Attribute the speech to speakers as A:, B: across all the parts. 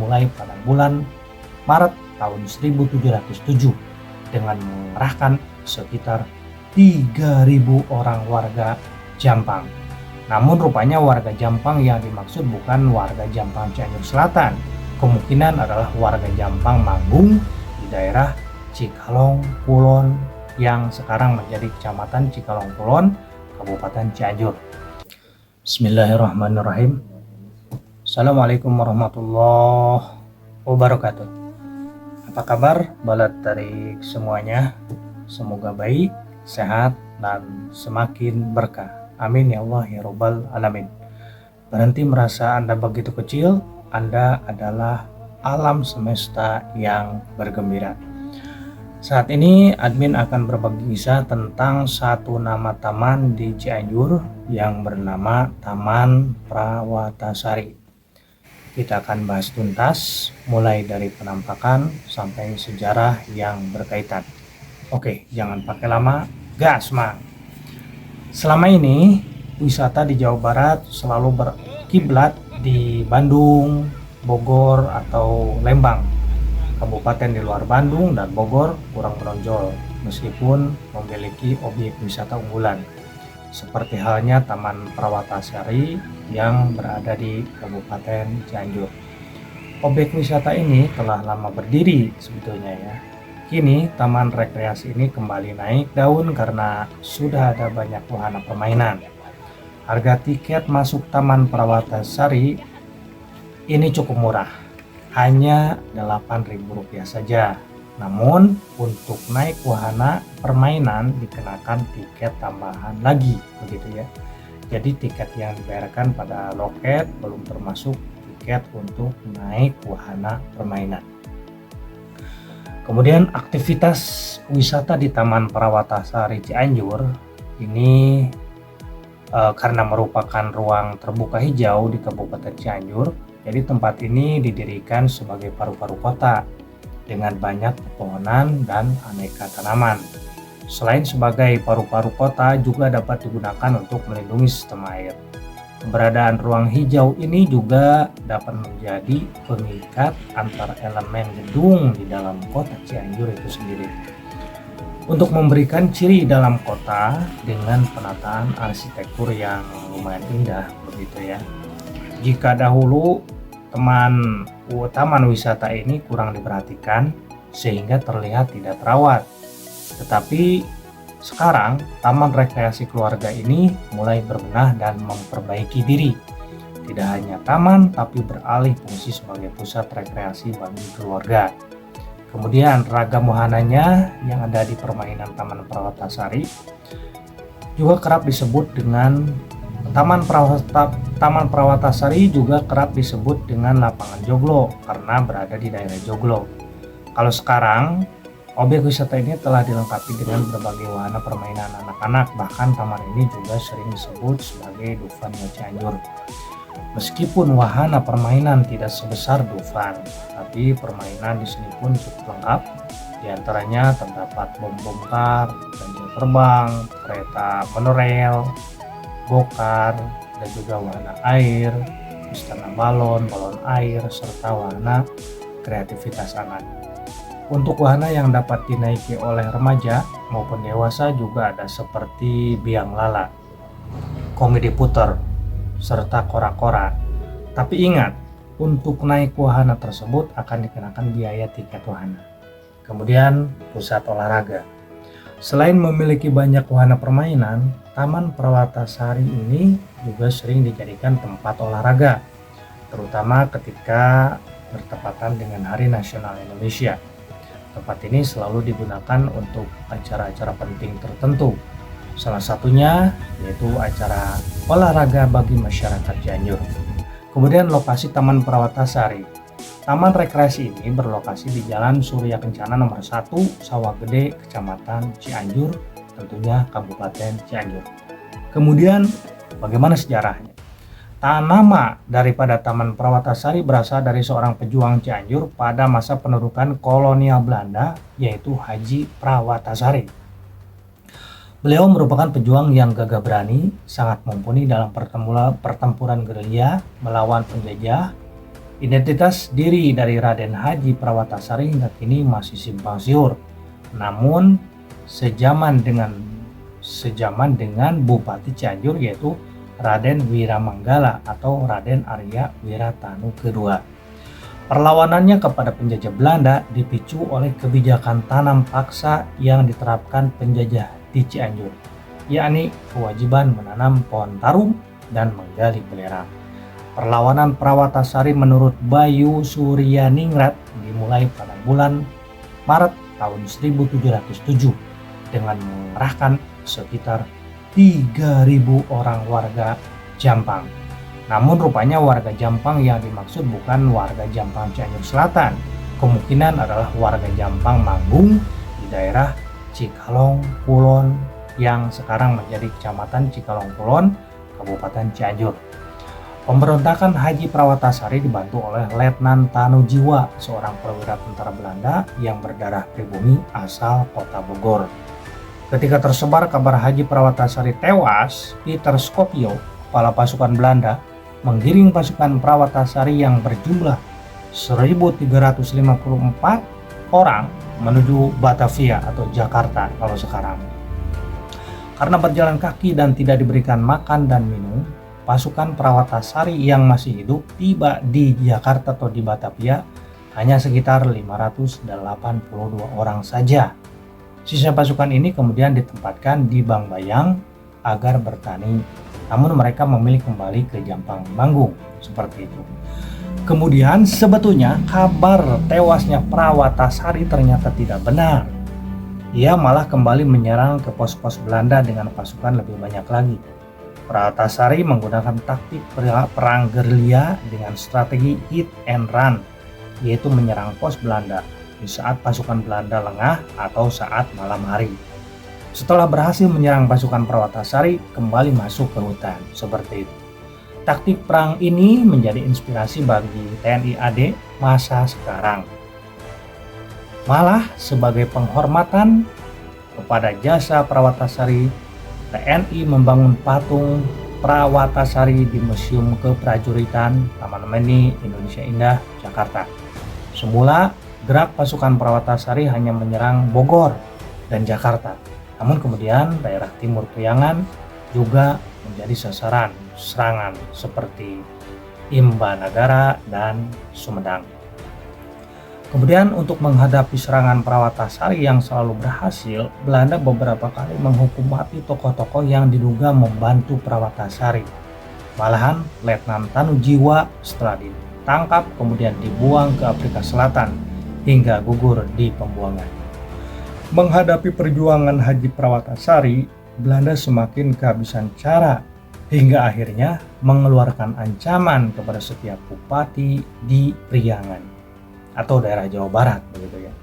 A: dimulai pada bulan Maret tahun 1707 dengan mengerahkan sekitar 3.000 orang warga Jampang. Namun rupanya warga Jampang yang dimaksud bukan warga Jampang Cianjur Selatan. Kemungkinan adalah warga Jampang Manggung di daerah Cikalong Kulon yang sekarang menjadi Kecamatan Cikalong Kulon, Kabupaten Cianjur. Bismillahirrahmanirrahim. Assalamualaikum warahmatullahi wabarakatuh. Apa kabar balat tarik semuanya? Semoga baik, sehat, dan semakin berkah. Amin ya Allah ya Rabbal Alamin. Berhenti merasa Anda begitu kecil, Anda adalah alam semesta yang bergembira. Saat ini admin akan berbagi kisah tentang satu nama taman di Cianjur yang bernama Taman Prawatasari. Kita akan bahas tuntas mulai dari penampakan sampai sejarah yang berkaitan. Oke, jangan pakai lama, gas mang. Selama ini wisata di Jawa Barat selalu berkiblat di Bandung, Bogor, atau Lembang. Kabupaten di luar Bandung dan Bogor kurang menonjol meskipun memiliki objek wisata unggulan. Seperti halnya Taman Prawatasari yang berada di Kabupaten Cianjur. Objek wisata ini telah lama berdiri sebetulnya ya. Kini taman rekreasi ini kembali naik daun karena sudah ada banyak wahana permainan. Harga tiket masuk Taman Prawatasari ini cukup murah, hanya Rp8.000 saja. Namun untuk naik wahana permainan dikenakan tiket tambahan lagi, begitu ya. Jadi tiket yang dibayarkan pada loket belum termasuk tiket untuk naik wahana permainan. Kemudian aktivitas wisata di Taman Prawatasari Cianjur ini karena merupakan ruang terbuka hijau di Kabupaten Cianjur, jadi tempat ini didirikan sebagai paru-paru kota dengan banyak pepohonan dan aneka tanaman. Selain sebagai paru-paru kota juga dapat digunakan untuk melindungi sistem air. Keberadaan ruang hijau ini juga dapat menjadi pengikat antara elemen gedung di dalam kota Cianjur itu sendiri. Untuk memberikan ciri dalam kota dengan penataan arsitektur yang lumayan indah begitu ya. Jika dahulu taman wisata ini kurang diperhatikan sehingga terlihat tidak terawat. Tetapi sekarang taman rekreasi keluarga ini mulai berbenah dan memperbaiki diri. Tidak hanya taman tapi beralih fungsi sebagai pusat rekreasi bagi keluarga. Kemudian ragam wahananya yang ada di permainan Taman Prawatasari juga kerap disebut dengan Taman Prawatasari juga kerap disebut dengan lapangan joglo karena berada di daerah Joglo. Kalau sekarang objek wisata ini telah dilengkapi dengan berbagai wahana permainan anak-anak, bahkan taman ini juga sering disebut sebagai Dufan Cianjur. Meskipun wahana permainan tidak sebesar Dufan, tapi permainan di sini pun cukup lengkap. Di antaranya terdapat bom bongkar, banjir terbang, kereta monorail, gokar, dan juga wahana air, istana balon, balon air, serta wahana kreativitas anak. Untuk wahana yang dapat dinaiki oleh remaja maupun dewasa juga ada seperti biang lala, komedi puter, serta kora-kora. Tapi ingat, untuk naik wahana tersebut akan dikenakan biaya tiket wahana. Kemudian pusat olahraga. Selain memiliki banyak wahana permainan, Taman Prawatasari ini juga sering dijadikan tempat olahraga, terutama ketika bertepatan dengan Hari Nasional Indonesia. Tempat ini selalu digunakan untuk acara-acara penting tertentu. Salah satunya yaitu acara olahraga bagi masyarakat Cianjur. Kemudian lokasi Taman Prawatasari. Taman rekreasi ini berlokasi di Jalan Surya Kencana nomor 1, Sawah Gede, Kecamatan Cianjur, tentunya Kabupaten Cianjur. Kemudian bagaimana sejarahnya? Nama daripada Taman Prawatasari berasal dari seorang pejuang Cianjur pada masa pendudukan kolonial Belanda, yaitu Haji Prawatasari. Beliau merupakan pejuang yang gagah berani, sangat mumpuni dalam pertempuran gerilya melawan penjajah Identitas diri dari Raden Haji Prawatasari hingga kini masih simpang siur. Namun sejaman dengan Bupati Cianjur yaitu Raden Wiramanggala atau Raden Arya Wiratanu kedua. Perlawanannya kepada penjajah Belanda dipicu oleh kebijakan tanam paksa yang diterapkan penjajah di Cianjur, yakni kewajiban menanam pohon tarum dan menggali belerang. Perlawanan Prawatasari menurut Bayu Suryaningrat dimulai pada bulan Maret tahun 1707 dengan mengerahkan sekitar 3.000 orang warga Jampang. Namun rupanya warga Jampang yang dimaksud bukan warga Jampang Cianjur Selatan. Kemungkinan adalah warga Jampang Manggung di daerah Cikalong Kulon yang sekarang menjadi Kecamatan Cikalong Kulon, Kabupaten Cianjur. Pemberontakan Haji Prawatasari dibantu oleh Letnan Tanujiwa, seorang perwira tentara Belanda yang berdarah pribumi asal kota Bogor. Ketika tersebar kabar Haji Prawatasari tewas, Peter Scopio, kepala pasukan Belanda, menggiring pasukan Prawatasari yang berjumlah 1.354 orang menuju Batavia atau Jakarta kalau sekarang. Karena berjalan kaki dan tidak diberikan makan dan minum, pasukan Prawatasari yang masih hidup tiba di Jakarta atau di Batavia hanya sekitar 582 orang saja. Sisa pasukan ini kemudian ditempatkan di Bangbayang agar bertani, namun mereka memilih kembali ke Jampang Manggung, seperti itu. Kemudian sebetulnya kabar tewasnya Prawatasari ternyata tidak benar. Ia malah kembali menyerang ke pos-pos Belanda dengan pasukan lebih banyak lagi. Prawatasari menggunakan taktik perang gerilya dengan strategi hit and run, yaitu menyerang pos Belanda di saat pasukan Belanda lengah atau saat malam hari. Setelah berhasil menyerang pasukan Prawatasari, kembali masuk ke hutan, seperti itu. Taktik perang ini menjadi inspirasi bagi TNI AD masa sekarang. Malah sebagai penghormatan kepada jasa Prawatasari, TNI membangun patung Prawatasari di Museum Keprajuritan Taman Mini Indonesia Indah, Jakarta. Semula gerak pasukan Prawatasari hanya menyerang Bogor dan Jakarta. Namun kemudian daerah Timur Priangan juga menjadi sasaran serangan seperti Imbanagara dan Sumedang. Kemudian untuk menghadapi serangan Prawatasari yang selalu berhasil, Belanda beberapa kali menghukum mati tokoh-tokoh yang diduga membantu Prawatasari. Malahan Letnan Tanujiwa setelah ditangkap kemudian dibuang ke Afrika Selatan hingga gugur di pembuangan. Menghadapi perjuangan Haji Prawatasari, Belanda semakin kehabisan cara hingga akhirnya mengeluarkan ancaman kepada setiap bupati di Priangan atau daerah Jawa Barat, begitu ya.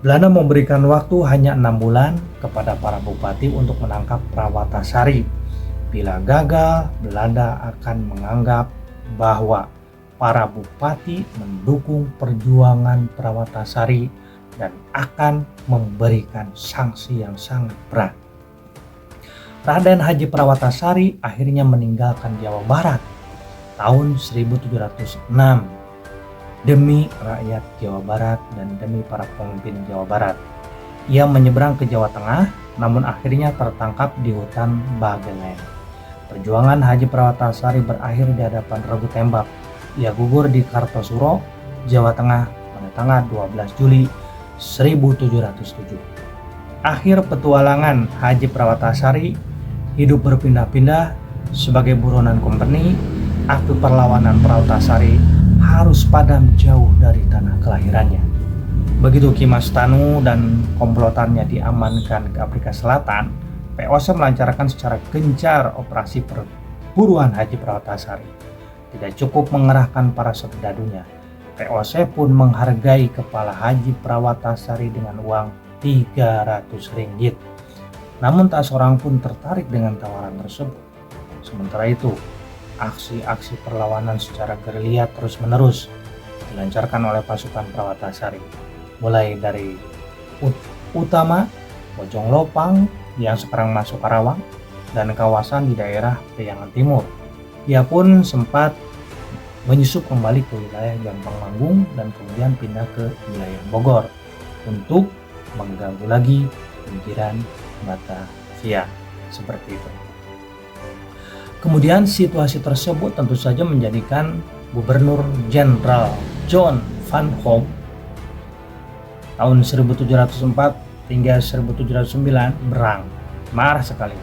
A: Belanda memberikan waktu hanya 6 bulan kepada para bupati untuk menangkap Prawatasari. Bila gagal, Belanda akan menganggap bahwa para bupati mendukung perjuangan Prawatasari dan akan memberikan sanksi yang sangat berat. Raden Haji Prawatasari akhirnya meninggalkan Jawa Barat tahun 1706 demi rakyat Jawa Barat dan demi para pemimpin Jawa Barat. Ia menyeberang ke Jawa Tengah, namun akhirnya tertangkap di hutan Bagelen. Perjuangan Haji Prawatasari berakhir di hadapan Regu Tembak. Ia gugur di Kartosuro, Jawa Tengah pada tanggal 12 Juli 1707. Akhir petualangan Haji Prawatasari, hidup berpindah-pindah sebagai buronan kompeni. Api perlawanan Prawatasari harus padam jauh dari tanah kelahirannya. Begitu Kimas Tanu dan komplotannya diamankan ke Afrika Selatan, POC melancarkan secara gencar operasi perburuan Haji Prawatasari. Tidak cukup mengerahkan para serdadunya, POC pun menghargai kepala Haji Prawatasari dengan uang 300 ringgit. Namun tak seorang pun tertarik dengan tawaran tersebut. Sementara itu, aksi-aksi perlawanan secara gerilya terus-menerus dilancarkan oleh pasukan Prawatasari, mulai dari Utama, Bojong Lopang yang sekarang masuk Karawang, dan kawasan di daerah Priangan Timur. Ia pun sempat menyusup kembali ke wilayah Jombang Manggung dan kemudian pindah ke wilayah Bogor untuk mengganggu lagi pinggiran Batavia. Seperti itu. Kemudian situasi tersebut tentu saja menjadikan Gubernur Jenderal John Van Hoff tahun 1704 hingga 1709 berang. Marah sekali.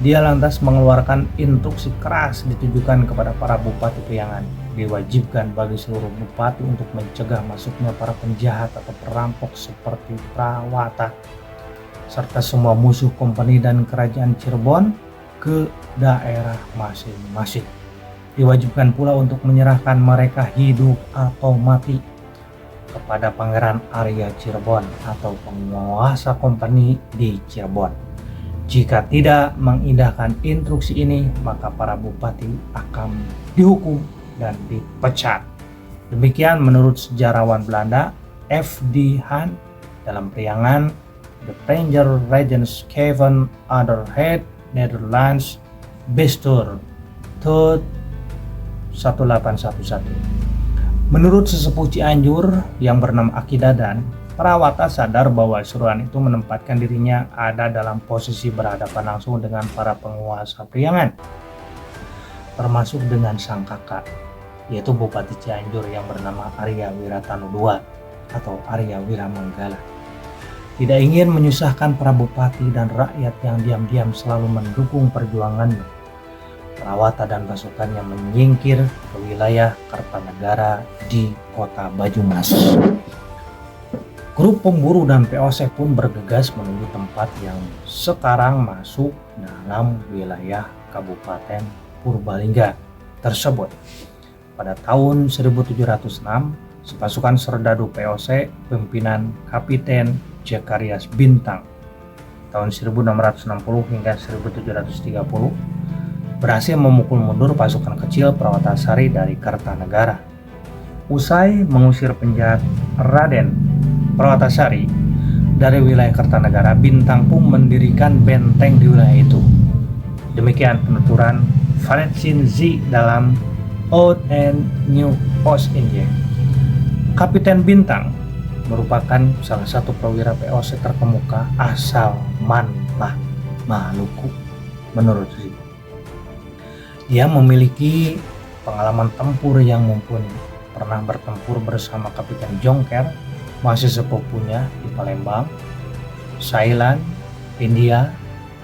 A: Dia lantas mengeluarkan instruksi keras ditujukan kepada para bupati Priangan. Diwajibkan bagi seluruh bupati untuk mencegah masuknya para penjahat atau perampok seperti Prawata serta semua musuh kompeni dan kerajaan Cirebon ke daerah masing-masing. Diwajibkan pula untuk menyerahkan mereka hidup atau mati kepada Pangeran Arya Cirebon atau penguasa kompeni di Cirebon. Jika tidak mengindahkan instruksi ini, maka para bupati akan dihukum dan dipecat. Demikian menurut sejarawan Belanda F.D. Hunt dalam Priangan, The Pranger Regents Kevin Otherhead, Netherlands, Bestur, Tut 1811. Menurut sesepuh Cianjur yang bernama Aki Dadan, Prawata sadar bahwa Suruhan itu menempatkan dirinya ada dalam posisi berhadapan langsung dengan para penguasa Priangan, termasuk dengan sang kakak, yaitu Bupati Cianjur yang bernama Arya Wiratanu II atau Arya Wiramanggala. Tidak ingin menyusahkan para bupati dan rakyat yang diam-diam selalu mendukung perjuangannya, Prawata dan pasukannya menyingkir ke wilayah Kertanegara di kota Banyumas. Grup pemburu dan POC pun bergegas menuju tempat yang sekarang masuk dalam wilayah Kabupaten Purbalingga tersebut. Pada tahun 1706, sepasukan serdadu POC pimpinan Kapiten Jakarias Bintang tahun 1660 hingga 1730 berhasil memukul mundur pasukan kecil Prawatasari dari Kertanegara. Usai mengusir penjahat Raden Prawatasari dari wilayah Kertanegara, Bintang pun mendirikan benteng di wilayah itu. Demikian penuturan Valentin Z dalam Old and New Ostindie. Kapiten Bintang merupakan salah satu perwira POC terkemuka asal Manlah, Maluku menurut Z. Dia memiliki pengalaman tempur yang mumpuni, pernah bertempur bersama Kapiten Jongker, masih sepupunya di Palembang, Thailand, India,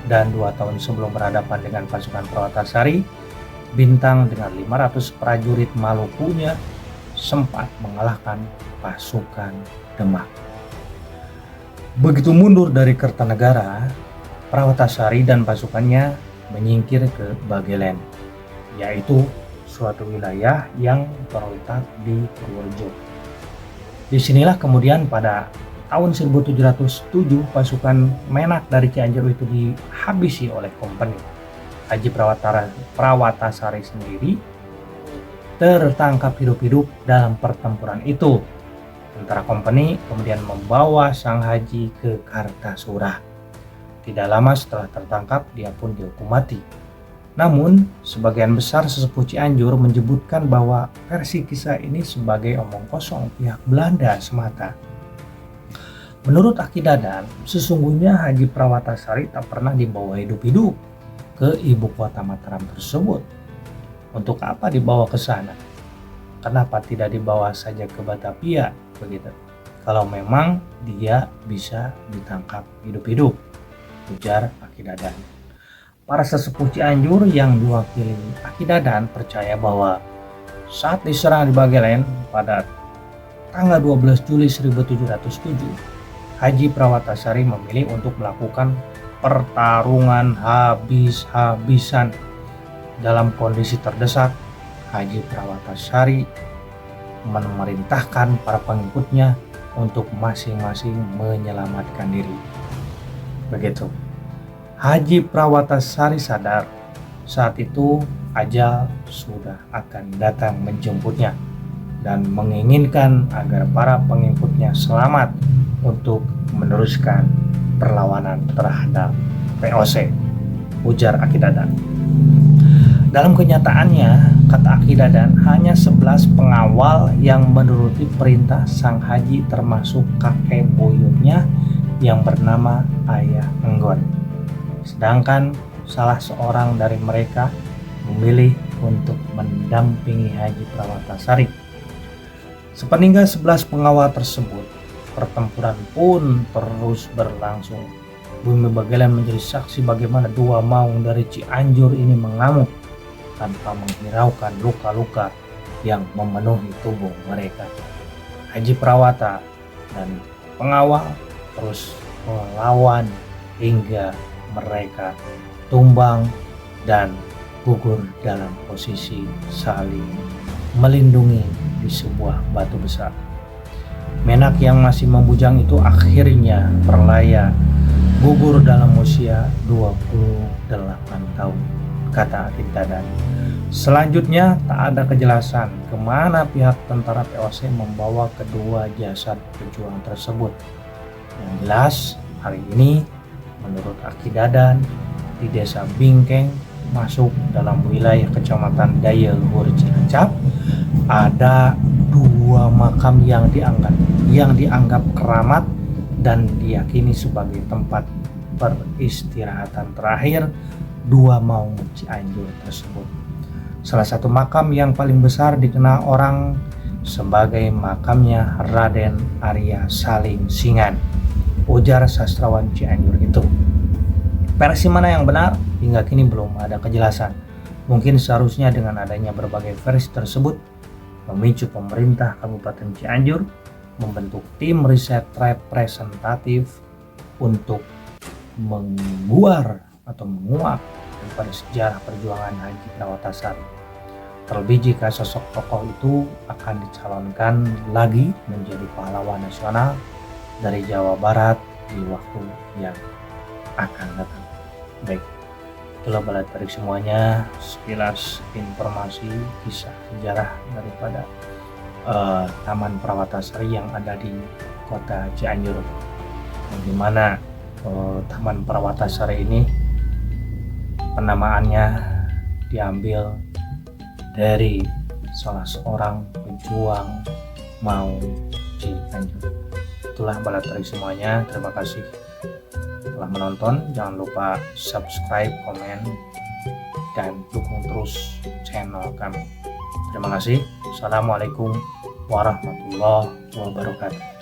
A: dan 2 tahun sebelum berhadapan dengan pasukan Prawatasari, Bintang dengan 500 prajurit Malukunya sempat mengalahkan pasukan Demak. Begitu mundur dari Kertanegara, Prawatasari dan pasukannya menyingkir ke Bagelen, yaitu suatu wilayah yang terletak di Purworejo. Disinilah kemudian pada tahun 1707 pasukan Menak dari Cianjur itu dihabisi oleh kompeni. Haji Prawatasari sendiri tertangkap hidup-hidup dalam pertempuran itu. Tentara kompeni kemudian membawa sang haji ke Kartasura. Tidak lama setelah tertangkap, dia pun dihukum mati. Namun, sebagian besar sesepuh Cianjur menyebutkan bahwa versi kisah ini sebagai omong kosong pihak Belanda semata. Menurut Aki Dadan, sesungguhnya Haji Prawatasari tak pernah dibawa hidup-hidup ke ibu kota Mataram tersebut. Untuk apa dibawa ke sana? Kenapa tidak dibawa saja ke Batavia begitu? Kalau memang dia bisa ditangkap hidup-hidup, ujar Aki Dadan. Para sesepuh Cianjur yang diwakili Aki Dadan percaya bahwa saat diserang di Bagelen pada tanggal 12 Juli 1707, Haji Prawatasari memilih untuk melakukan pertarungan habis-habisan. Dalam kondisi terdesak, Haji Prawatasari memerintahkan para pengikutnya untuk masing-masing menyelamatkan diri. Begitu. Haji Prawatasari sadar saat itu ajal sudah akan datang menjemputnya dan menginginkan agar para pengikutnya selamat untuk meneruskan perlawanan terhadap POC, ujar Aki Dadan. Dalam kenyataannya, kata Aki Dadan, hanya 11 pengawal yang menuruti perintah sang haji termasuk kakek buyutnya yang bernama Ayah Enggon. Sedangkan salah seorang dari mereka memilih untuk mendampingi Haji Prawatasari. Sepeninggal 11 pengawal tersebut, pertempuran pun terus berlangsung. Bumi Bagelem menjadi saksi bagaimana dua maung dari Cianjur ini mengamuk tanpa menghiraukan luka-luka yang memenuhi tubuh mereka. Haji Prawata dan pengawal terus melawan hingga mereka tumbang dan gugur dalam posisi saling melindungi di sebuah batu besar. Menak yang masih membujang itu akhirnya berlaya gugur dalam usia 28 tahun, kata Aki Dadan. Selanjutnya tak ada kejelasan kemana pihak tentara POC membawa kedua jasad pejuang tersebut. Yang jelas hari ini menurut Aki Dadan di desa Bingkeng masuk dalam wilayah kecamatan Daya Luhur Cilacap ada dua makam yang dianggap keramat dan diyakini sebagai tempat peristirahatan terakhir dua maung Cianjur tersebut. Salah satu makam yang paling besar dikenal orang sebagai makamnya Raden Arya Salim Singan, ujar sastrawan Cianjur itu. Versi mana yang benar hingga kini belum ada kejelasan. Mungkin seharusnya dengan adanya berbagai versi tersebut memicu pemerintah Kabupaten Cianjur membentuk tim riset representatif untuk menguak daripada sejarah perjuangan Haji Prawatasari. Terlebih jika sosok tokoh itu akan dicalonkan lagi menjadi pahlawan nasional dari Jawa Barat di waktu yang akan datang. Baik, itulah bala tarik semuanya sekilas informasi kisah sejarah daripada Taman Prawatasari yang ada di kota Cianjur. Bagaimana Taman Prawatasari ini penamaannya diambil dari salah seorang pejuang maung Cianjur. Itulah bala tarik semuanya. Terima kasih telah menonton. Jangan lupa subscribe, komen, dan dukung terus channel kami. Terima kasih. Assalamualaikum warahmatullahi wabarakatuh.